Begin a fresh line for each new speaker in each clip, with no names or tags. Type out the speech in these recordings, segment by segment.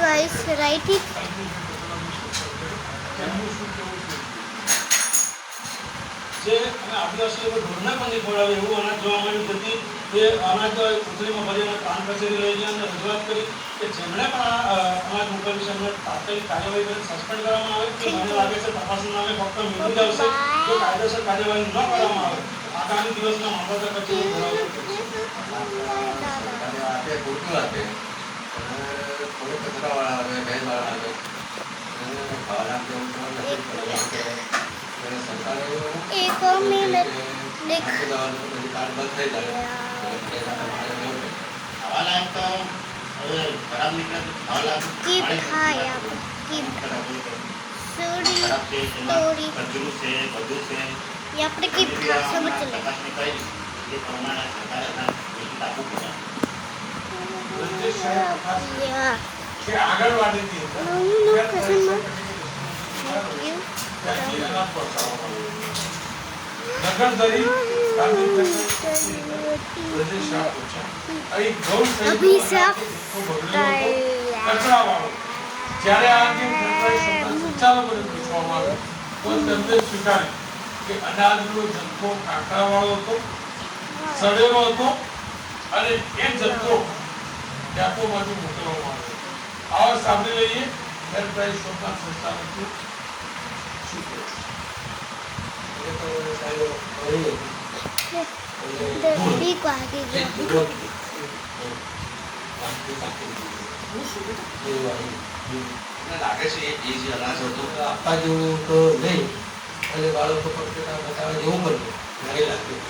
guys, write it.
જે અમે આદિવાસી લોકો ઢોરને પણ નહીં ખવડાવે એવું અનાજ જોવા મળ્યું જેથી તે અનાજ ઉથળીમાં ભરી અને પ્રાણ કચેરી લઈ ગયા અને રજૂઆત કરી કે જેમણે પણ અનાજ મોકલ્યું છે એમને તાત્કાલિક કાર્યવાહી કરી સસ્પેન્ડ કરવામાં આવે કે મને લાગે છે તપાસના નામે ફક્ત મિલી જ આવશે જો કાયદેસર કાર્યવાહી ન કરવામાં આવે આગામી દિવસમાં મામલતદાર કચેરી ભરાવવું
एक और मिनट देख कीप हाई आप कीप स्टोरी यहाँ पर कीप सब चलेगा
આગળ વાળી હતી નગરદરી જ્યારે આ અંગે સંચાલકોને પૂછવામાં આવે તો તેમને સ્વીકાર્યું કે અનાજનો જથ્થો કાંકરાવાળો હતો, સડેલો હતો અને એ જથ્થો ડેપોમાંથી મોકલવામાં આવ્યો. આવો સાંભળી લઈએ એરપ્રાઇઝ શોપના સંચાલકો શું કહે
લાગે છે એ જે અનાજ હતો આપવા જેવું તો નહીં અને બાળકો પકડતા બતાવવા જેવું પણ નહીં લાગ્યું.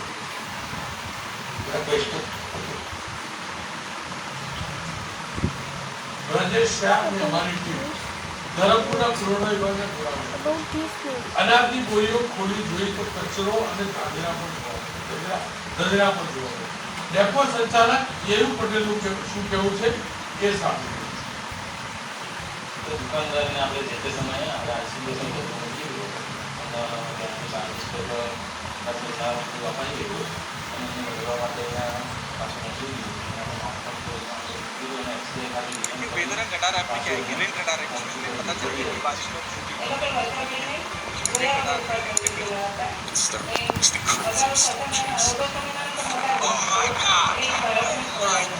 રાજેશ શાહ અને અમારી ટીમ ધરમપુરના પુરવઠા વિભાગને બોલાવ્યા. અનાજની બોરીઓ ખોલી જોઈ તો કચરો અને ધજરા પણ જોવા મળ્યો. ડેપો સંચાલક એવું પટેલનું શું કહેવું છે એ સાંભળ્યું.
દુકાનદારને આપણે જે તે સમયે આપણે આઈસીડીએસ અપાઈ દીધું અને એને મેળવવા માટે પાછું મોકલી દીધું અને એક્સરે ખાલી
वेदना कटार आपने क्या है ग्रीन कटार है उसमें पता चल गया कि बारिश में oh my god right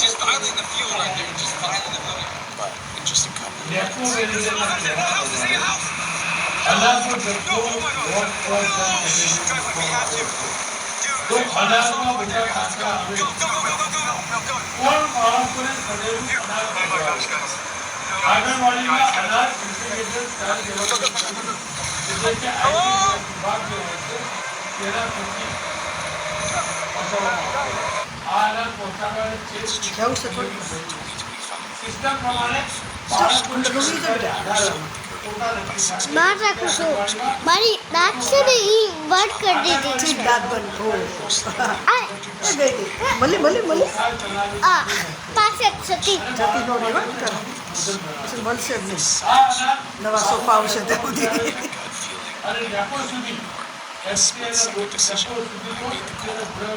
just filing the fuel right there just filing the money but interesting company
અનાજનો જથ્થો તો અનાજમાં બધા કાંકરા આવે કોણ માણસોને સડેલું અનાજ પકડાવે? આંગણવાડીમાં અનાજ ઇન્ટિગ્રેટેડ ચાર ડેવલપમેન્ટ એટલે કે આઈસીડીએસ વિભાગ જે હોય છે તેના થકી પહોંચાડવામાં આવે. આ અનાજ પહોંચાડવાને સિસ્ટમ પ્રમાણે બાળકોને
बाहर रखो तो मारी दांत से नहीं बंद कर दी थी
दांत बंद हो भले भले भले
पास सती
जति नो रिवर्ट कर પછી મળશે જ નહીં. નવા સોફા આવશે ત્યાં સુધી
અને ડેપો સુધી એસટીએના ડેપો સુધી